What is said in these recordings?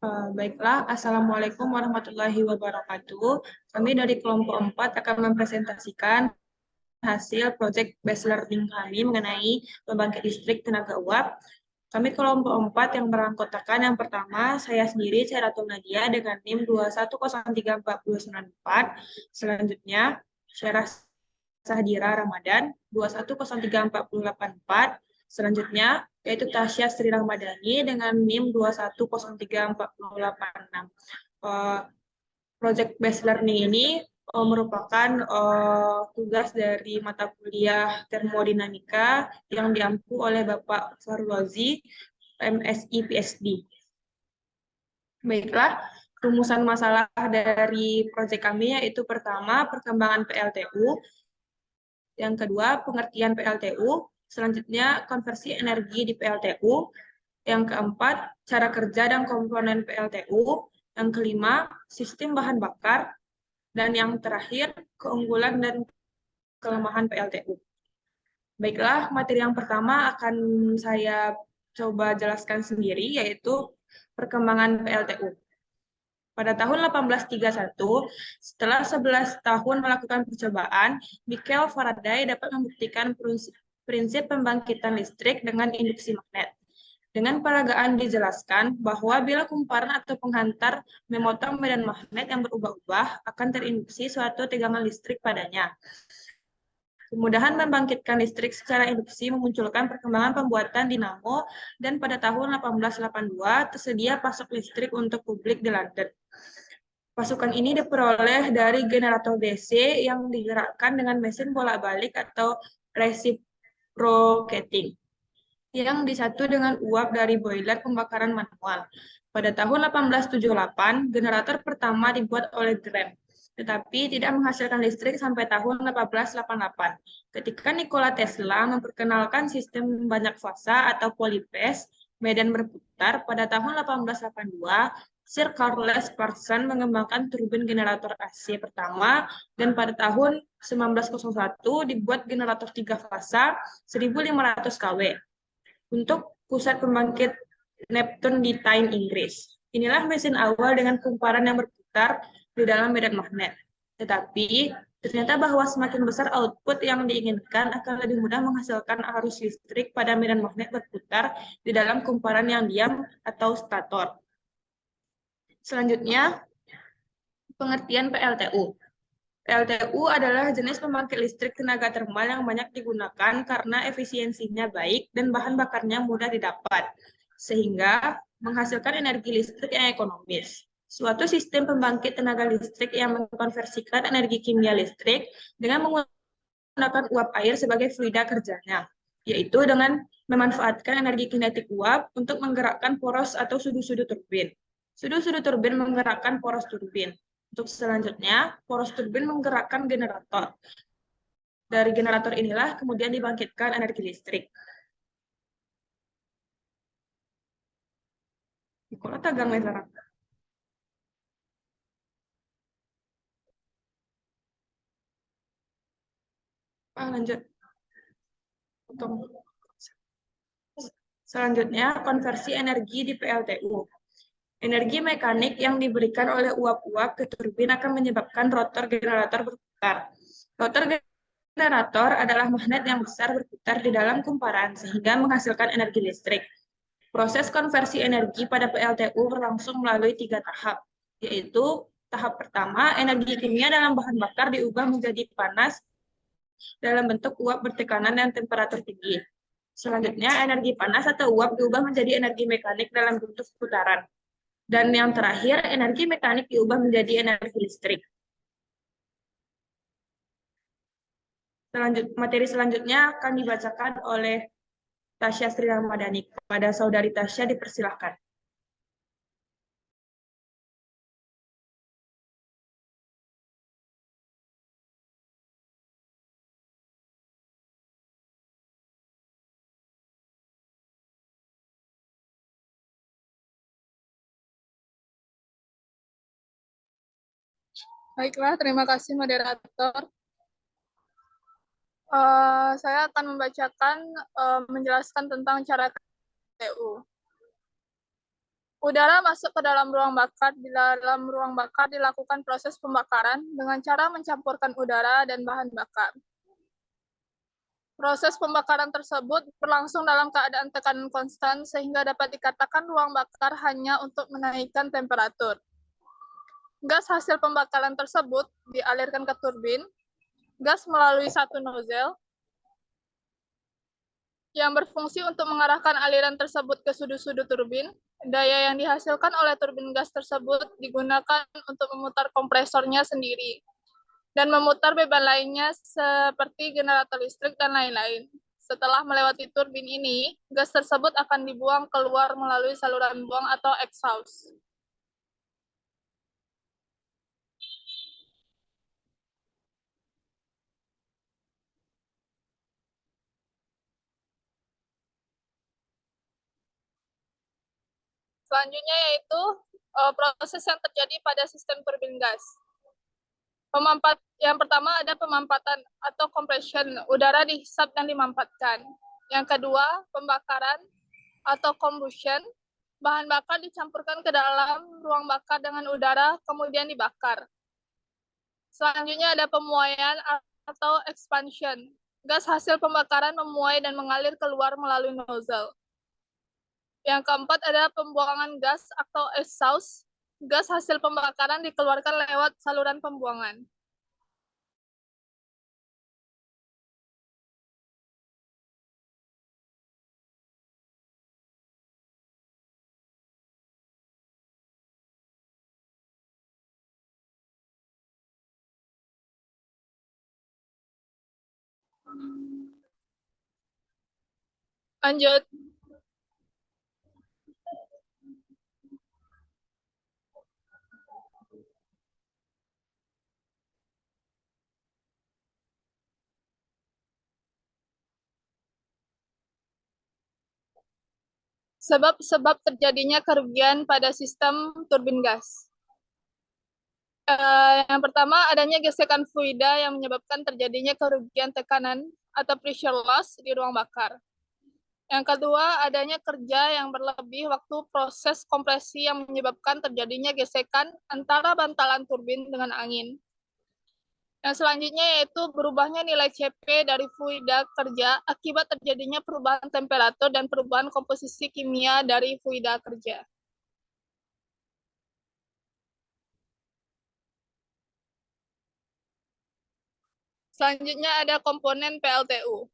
Baiklah, Assalamualaikum warahmatullahi wabarakatuh. Kami dari kelompok 4 akan mempresentasikan hasil proyek based learning kami mengenai pembangkit listrik tenaga uap. Kami kelompok 4 yang beranggotakan yang pertama, saya sendiri, Chairatul Nadia dengan NIM 2103494. Selanjutnya, Syarah Sahdira Ramadan 2103484. Selanjutnya, yaitu Tasya Sri Ramadhani dengan NIM 2103486. Project based learning ini merupakan tugas dari mata kuliah termodinamika yang diampu oleh Bapak Farwazi, MSI PhD. Baiklah, rumusan masalah dari proyek kami yaitu pertama, perkembangan PLTU, yang kedua, pengertian PLTU, selanjutnya konversi energi di PLTU, yang keempat, cara kerja dan komponen PLTU, yang kelima, sistem bahan bakar, dan yang terakhir, keunggulan dan kelemahan PLTU. Baiklah, materi yang pertama akan saya coba jelaskan sendiri, yaitu perkembangan PLTU. Pada tahun 1831, setelah 11 tahun melakukan percobaan, Michael Faraday dapat membuktikan prinsip pembangkitan listrik dengan induksi magnet. Dengan peragaan dijelaskan bahwa bila kumparan atau penghantar memotong medan magnet yang berubah-ubah, akan terinduksi suatu tegangan listrik padanya. Kemudahan membangkitkan listrik secara induksi memunculkan perkembangan pembuatan dinamo, dan pada tahun 1882 tersedia pasok listrik untuk publik di London. Pasukan ini diperoleh dari generator DC yang digerakkan dengan mesin bolak-balik atau reciprocating, yang disatu dengan uap dari boiler pembakaran manual. Pada tahun 1878, generator pertama dibuat oleh Graham, tetapi tidak menghasilkan listrik sampai tahun 1888. Ketika Nikola Tesla memperkenalkan sistem banyak fasa atau polyphase, medan berputar, pada tahun 1882, Sir Charles Parsons mengembangkan turbin generator AC pertama, dan pada tahun 1901 dibuat generator 3 fasa 1500 kW untuk pusat pembangkit Neptune di Tyne, Inggris. Inilah mesin awal dengan kumparan yang berputar di dalam medan magnet. Tetapi ternyata bahwa semakin besar output yang diinginkan akan lebih mudah menghasilkan arus listrik pada medan magnet berputar di dalam kumparan yang diam atau stator. Selanjutnya, pengertian PLTU. PLTU adalah jenis pembangkit listrik tenaga termal yang banyak digunakan karena efisiensinya baik dan bahan bakarnya mudah didapat, sehingga menghasilkan energi listrik yang ekonomis. Suatu sistem pembangkit tenaga listrik yang mengkonversikan energi kimia listrik dengan menggunakan uap air sebagai fluida kerjanya, yaitu dengan memanfaatkan energi kinetik uap untuk menggerakkan poros atau sudut-sudut turbin. Sudut-sudut turbin menggerakkan poros turbin. Untuk selanjutnya, poros turbin menggerakkan generator. Dari generator inilah kemudian dibangkitkan energi listrik. Ikola tagang melarang. Lanjut. Selanjutnya, konversi energi di PLTU. Energi mekanik yang diberikan oleh uap-uap ke turbin akan menyebabkan rotor generator berputar. Rotor generator adalah magnet yang besar berputar di dalam kumparan sehingga menghasilkan energi listrik. Proses konversi energi pada PLTU berlangsung melalui 3 tahap, yaitu tahap pertama, energi kimia dalam bahan bakar diubah menjadi panas dalam bentuk uap bertekanan dan temperatur tinggi. Selanjutnya, energi panas atau uap diubah menjadi energi mekanik dalam bentuk putaran. Dan yang terakhir, energi mekanik diubah menjadi energi listrik. Materi selanjutnya akan dibacakan oleh Tasya Sri Ramadhani. Kepada saudari Tasya dipersilahkan. Baiklah, terima kasih moderator. Saya akan menjelaskan tentang cara PLTU. Udara masuk ke dalam ruang bakar. Di dalam ruang bakar dilakukan proses pembakaran dengan cara mencampurkan udara dan bahan bakar. Proses pembakaran tersebut berlangsung dalam keadaan tekanan konstan sehingga dapat dikatakan ruang bakar hanya untuk menaikkan temperatur. Gas hasil pembakaran tersebut dialirkan ke turbin. Gas melalui satu nozzle yang berfungsi untuk mengarahkan aliran tersebut ke sudut-sudut turbin. Daya yang dihasilkan oleh turbin gas tersebut digunakan untuk memutar kompresornya sendiri dan memutar beban lainnya seperti generator listrik dan lain-lain. Setelah melewati turbin ini, gas tersebut akan dibuang keluar melalui saluran buang atau exhaust. Selanjutnya yaitu proses yang terjadi pada sistem turbin gas. Yang pertama ada pemampatan atau compression, udara dihisap dan dimampatkan. Yang kedua, pembakaran atau combustion, bahan bakar dicampurkan ke dalam ruang bakar dengan udara, kemudian dibakar. Selanjutnya ada pemuaian atau expansion, gas hasil pembakaran memuai dan mengalir keluar melalui nozzle. Yang keempat ada pembuangan gas atau exhaust, gas hasil pembakaran dikeluarkan lewat saluran pembuangan. Lanjut. Sebab-sebab terjadinya kerugian pada sistem turbin gas. Yang pertama, adanya gesekan fluida yang menyebabkan terjadinya kerugian tekanan atau pressure loss di ruang bakar. Yang kedua, adanya kerja yang berlebih waktu proses kompresi yang menyebabkan terjadinya gesekan antara bantalan turbin dengan angin. Yang selanjutnya yaitu berubahnya nilai CP dari fluida kerja akibat terjadinya perubahan temperatur dan perubahan komposisi kimia dari fluida kerja. Selanjutnya ada komponen PLTU.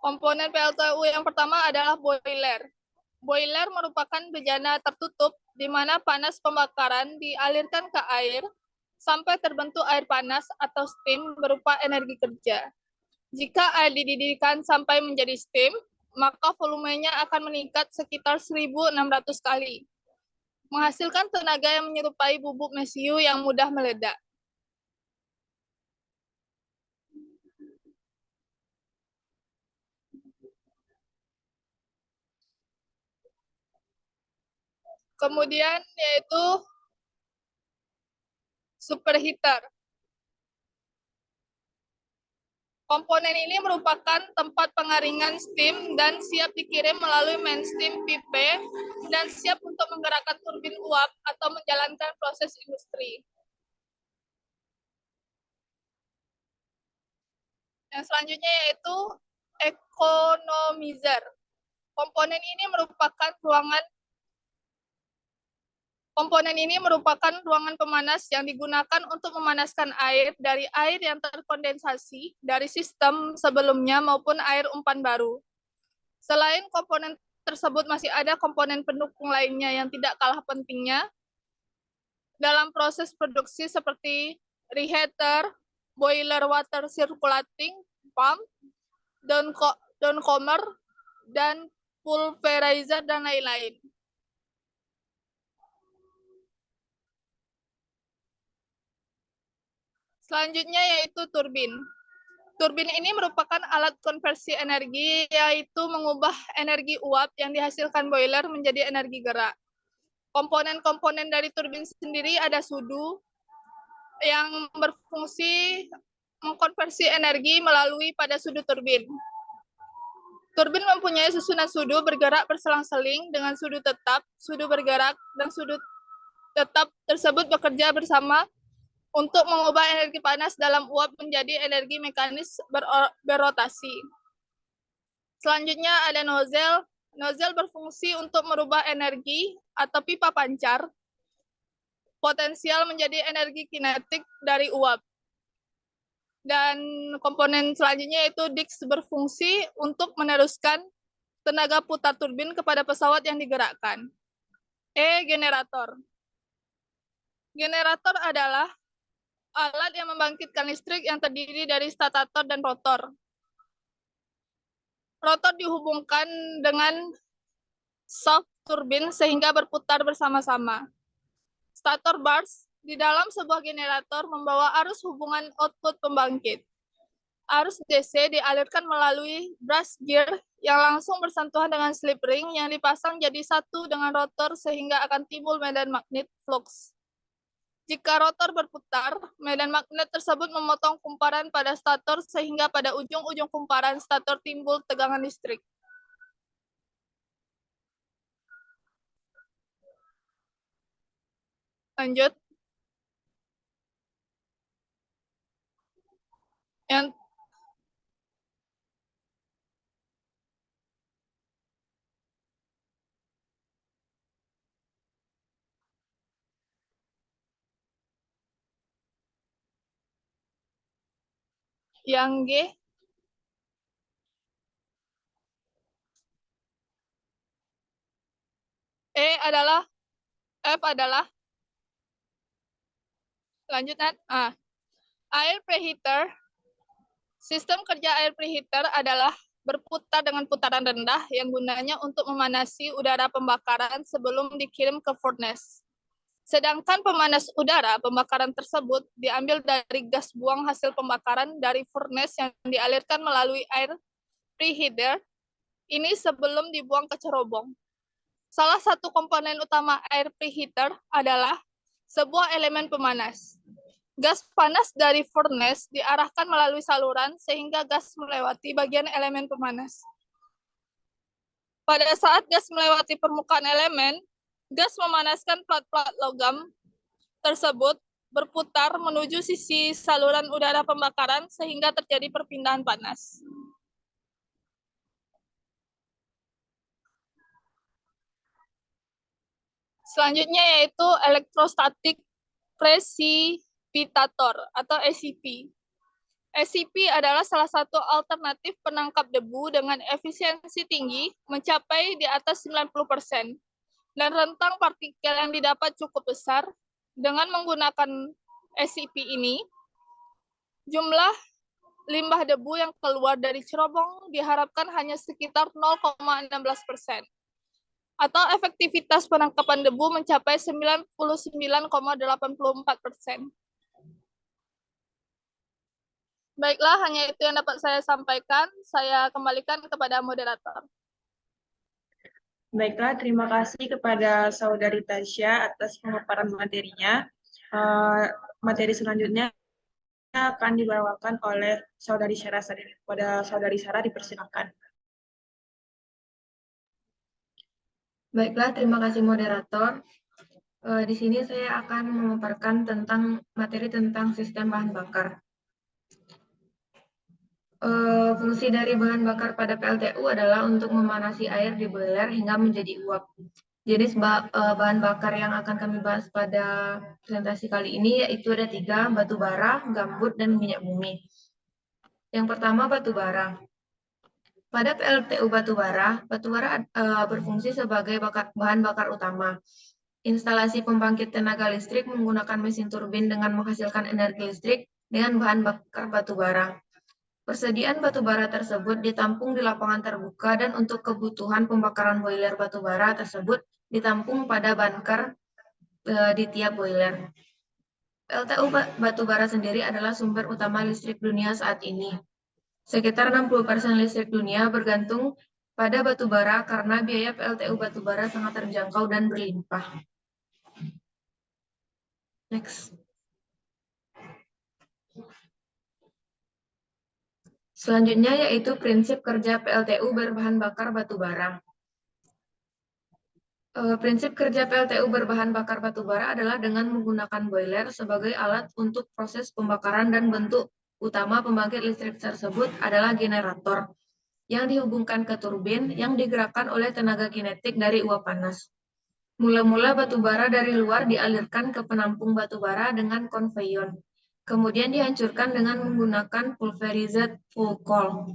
Komponen PLTU yang pertama adalah boiler. Boiler merupakan bejana tertutup di mana panas pembakaran dialirkan ke air sampai terbentuk air panas atau steam berupa energi kerja. Jika air dididihkan sampai menjadi steam, maka volumenya akan meningkat sekitar 1.600 kali, menghasilkan tenaga yang menyerupai bubuk mesiu yang mudah meledak. Kemudian yaitu superheater. Komponen ini merupakan tempat pengaringan steam dan siap dikirim melalui main steam pipe dan siap untuk menggerakkan turbin uap atau menjalankan proses industri. Yang selanjutnya yaitu economizer. Komponen ini merupakan ruangan pemanas yang digunakan untuk memanaskan air dari air yang terkondensasi dari sistem sebelumnya maupun air umpan baru. Selain komponen tersebut masih ada komponen pendukung lainnya yang tidak kalah pentingnya dalam proses produksi seperti reheater, boiler water circulating pump, downcomer, dan pulverizer, dan lain-lain. Selanjutnya yaitu turbin. Turbin ini merupakan alat konversi energi, yaitu mengubah energi uap yang dihasilkan boiler menjadi energi gerak. Komponen-komponen dari turbin sendiri ada sudu yang berfungsi mengkonversi energi melalui pada sudut turbin. Turbin mempunyai susunan sudu bergerak berselang-seling dengan sudu tetap, sudu bergerak, dan sudu tetap tersebut bekerja bersama untuk mengubah energi panas dalam uap menjadi energi mekanis berotasi. Selanjutnya ada nozzle. Nozzle berfungsi untuk merubah energi atau pipa pancar potensial menjadi energi kinetik dari uap. Dan komponen selanjutnya yaitu disk berfungsi untuk meneruskan tenaga putar turbin kepada pesawat yang digerakkan. Generator. Generator adalah alat yang membangkitkan listrik yang terdiri dari stator dan rotor. Rotor dihubungkan dengan shaft turbin sehingga berputar bersama-sama. Stator bars di dalam sebuah generator membawa arus hubungan output pembangkit. Arus DC dialirkan melalui brush gear yang langsung bersentuhan dengan slip ring yang dipasang jadi satu dengan rotor sehingga akan timbul medan magnet flux. Jika rotor berputar, medan magnet tersebut memotong kumparan pada stator sehingga pada ujung-ujung kumparan stator timbul tegangan listrik. Lanjut. Yang G F adalah lanjut air preheater. Sistem kerja air preheater adalah berputar dengan putaran rendah yang gunanya untuk memanasi udara pembakaran sebelum dikirim ke furnace. Sedangkan pemanas udara pembakaran tersebut diambil dari gas buang hasil pembakaran dari furnace yang dialirkan melalui air preheater ini sebelum dibuang ke cerobong. Salah satu komponen utama air preheater adalah sebuah elemen pemanas. Gas panas dari furnace diarahkan melalui saluran sehingga gas melewati bagian elemen pemanas. Pada saat gas melewati permukaan elemen, gas memanaskan plat-plat logam tersebut berputar menuju sisi saluran udara pembakaran sehingga terjadi perpindahan panas. Selanjutnya yaitu elektrostatik precipitator atau SCP. SCP adalah salah satu alternatif penangkap debu dengan efisiensi tinggi mencapai di atas 90% dan rentang partikel yang didapat cukup besar. Dengan menggunakan SCP ini, jumlah limbah debu yang keluar dari cerobong diharapkan hanya sekitar 0,16%. Atau efektivitas penangkapan debu mencapai 99,84%. Baiklah, hanya itu yang dapat saya sampaikan. Saya kembalikan kepada moderator. Baiklah, terima kasih kepada Saudari Tasya atas pemaparan materinya. Materi selanjutnya akan dibawakan oleh Saudari Sarah. Kepada Saudari Sarah dipersilakan. Baiklah, terima kasih moderator. Di sini saya akan memaparkan tentang materi tentang sistem bahan bakar. Fungsi dari bahan bakar pada PLTU adalah untuk memanasi air di boiler hingga menjadi uap. Jenis bahan bakar yang akan kami bahas pada presentasi kali ini yaitu ada 3, batu bara, gambut, dan minyak bumi. Yang pertama, batu bara. Pada PLTU batu bara berfungsi sebagai bahan bakar utama. Instalasi pembangkit tenaga listrik menggunakan mesin turbin dengan menghasilkan energi listrik dengan bahan bakar batu bara. Persediaan batu bara tersebut ditampung di lapangan terbuka dan untuk kebutuhan pembakaran boiler batu bara tersebut ditampung pada bunker di tiap boiler. PLTU batu bara sendiri adalah sumber utama listrik dunia saat ini. Sekitar 60% listrik dunia bergantung pada batu bara karena biaya PLTU batu bara sangat terjangkau dan berlimpah. Next. Selanjutnya yaitu prinsip kerja PLTU berbahan bakar batu bara. Prinsip kerja PLTU berbahan bakar batu bara adalah dengan menggunakan boiler sebagai alat untuk proses pembakaran dan bentuk utama pembangkit listrik tersebut adalah generator yang dihubungkan ke turbin yang digerakkan oleh tenaga kinetik dari uap panas. Mula-mula batu bara dari luar dialirkan ke penampung batu bara dengan konveyor. Kemudian dihancurkan dengan menggunakan pulverized full coil.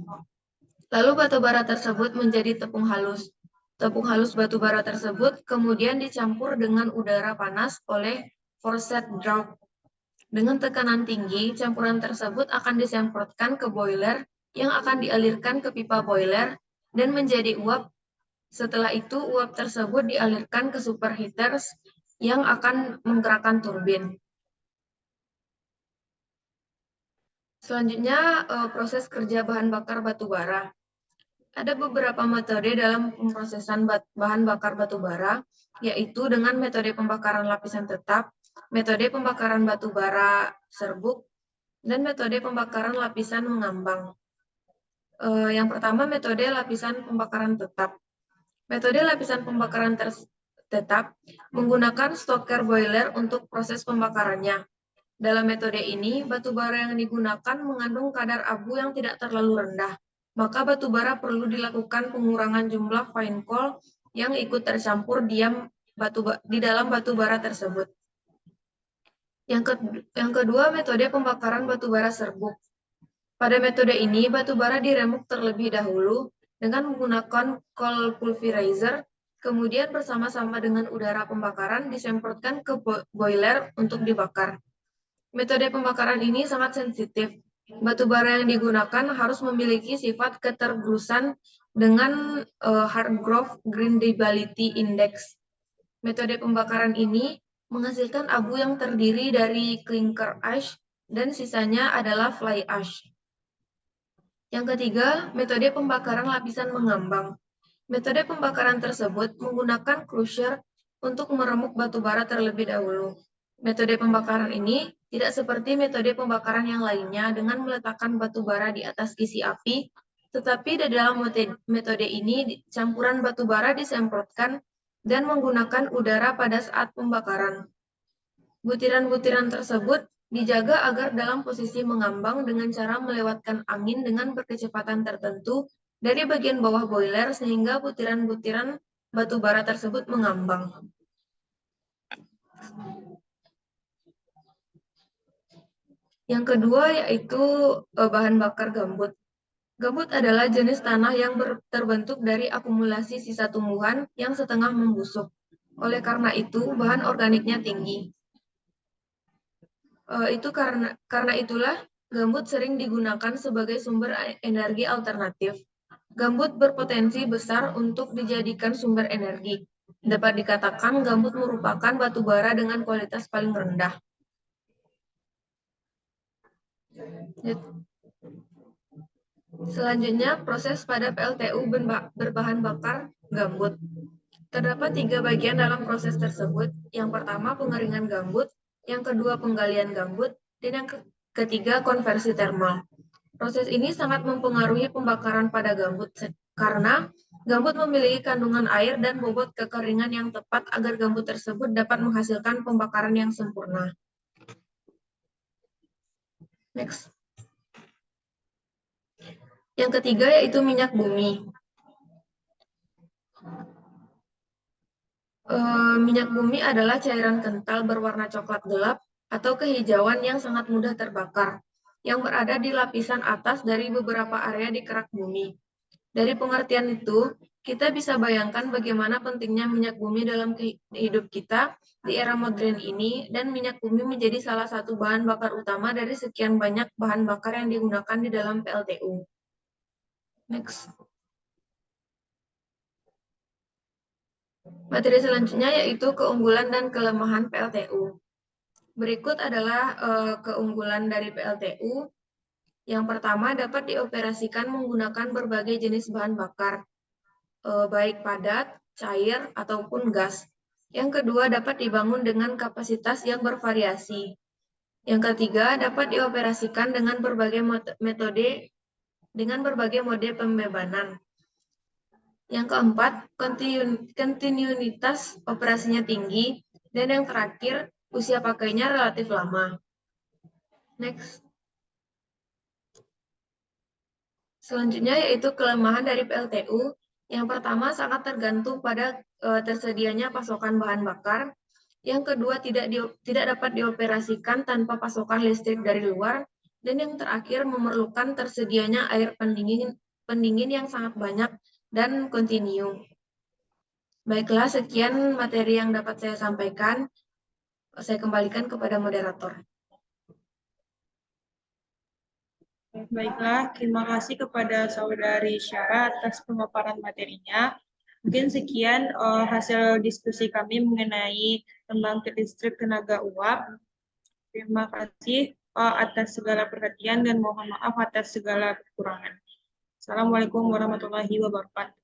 Lalu batu bara tersebut menjadi tepung halus. Tepung halus batu bara tersebut kemudian dicampur dengan udara panas oleh forced draft. Dengan tekanan tinggi, campuran tersebut akan disemprotkan ke boiler yang akan dialirkan ke pipa boiler dan menjadi uap. Setelah itu, uap tersebut dialirkan ke superheaters yang akan menggerakkan turbin. Selanjutnya, proses kerja bahan bakar batu bara. Ada beberapa metode dalam pemrosesan bahan bakar batu bara, yaitu dengan metode pembakaran lapisan tetap, metode pembakaran batu bara serbuk, dan metode pembakaran lapisan mengambang. Yang pertama, metode lapisan pembakaran tetap. Metode lapisan pembakaran tetap menggunakan stoker boiler untuk proses pembakarannya. Dalam metode ini, batu bara yang digunakan mengandung kadar abu yang tidak terlalu rendah. Maka batu bara perlu dilakukan pengurangan jumlah fine coal yang ikut tercampur di dalam batu bara tersebut. Yang kedua, metode pembakaran batu bara serbuk. Pada metode ini, batu bara diremuk terlebih dahulu dengan menggunakan coal pulverizer, kemudian bersama-sama dengan udara pembakaran disemprotkan ke boiler untuk dibakar. Metode pembakaran ini sangat sensitif. Batu bara yang digunakan harus memiliki sifat ketergerusan dengan Hargrove Grindability Index. Metode pembakaran ini menghasilkan abu yang terdiri dari clinker ash dan sisanya adalah fly ash. Yang ketiga, metode pembakaran lapisan mengambang. Metode pembakaran tersebut menggunakan crusher untuk meremuk batu bara terlebih dahulu. Metode pembakaran ini tidak seperti metode pembakaran yang lainnya dengan meletakkan batu bara di atas isi api, tetapi di dalam metode ini campuran batu bara disemprotkan dan menggunakan udara pada saat pembakaran. Butiran-butiran tersebut dijaga agar dalam posisi mengambang dengan cara melewatkan angin dengan berkecepatan tertentu dari bagian bawah boiler sehingga butiran-butiran batu bara tersebut mengambang. Yang kedua yaitu bahan bakar gambut. Gambut adalah jenis tanah yang terbentuk dari akumulasi sisa tumbuhan yang setengah membusuk. Oleh karena itu, bahan organiknya tinggi. Karena itulah gambut sering digunakan sebagai sumber energi alternatif. Gambut berpotensi besar untuk dijadikan sumber energi. Dapat dikatakan gambut merupakan batu bara dengan kualitas paling rendah. Selanjutnya, proses pada PLTU berbahan bakar gambut. Terdapat 3 bagian dalam proses tersebut. Yang pertama, pengeringan gambut. Yang kedua, penggalian gambut. Dan yang ketiga, konversi termal. Proses ini sangat mempengaruhi pembakaran pada gambut karena gambut memiliki kandungan air dan bobot kekeringan yang tepat agar gambut tersebut dapat menghasilkan pembakaran yang sempurna. Next. Yang ketiga yaitu minyak bumi. Minyak bumi adalah cairan kental berwarna coklat gelap atau kehijauan yang sangat mudah terbakar, yang berada di lapisan atas dari beberapa area di kerak bumi. Dari pengertian itu, kita bisa bayangkan bagaimana pentingnya minyak bumi dalam hidup kita di era modern ini, dan minyak bumi menjadi salah satu bahan bakar utama dari sekian banyak bahan bakar yang digunakan di dalam PLTU. Next. Materi selanjutnya yaitu keunggulan dan kelemahan PLTU. Berikut adalah keunggulan dari PLTU. Yang pertama, dapat dioperasikan menggunakan berbagai jenis bahan bakar, baik padat, cair, ataupun gas. Yang kedua, dapat dibangun dengan kapasitas yang bervariasi. Yang ketiga, dapat dioperasikan dengan berbagai metode dengan berbagai mode pembebanan. Yang keempat, kontinuitas operasinya tinggi. Dan yang terakhir, usia pakainya relatif lama. Next. Selanjutnya yaitu kelemahan dari PLTU. Yang pertama sangat tergantung pada tersedianya pasokan bahan bakar. Yang kedua tidak dapat dioperasikan tanpa pasokan listrik dari luar. Dan yang terakhir memerlukan tersedianya air pendingin yang sangat banyak dan kontinu. Baiklah, sekian materi yang dapat saya sampaikan. Saya kembalikan kepada moderator. Baiklah, terima kasih kepada Saudari Syara atas pemaparan materinya. Mungkin sekian hasil diskusi kami mengenai pembangkit listrik tenaga uap. Terima kasih atas segala perhatian dan mohon maaf atas segala kekurangan. Assalamualaikum warahmatullahi wabarakatuh.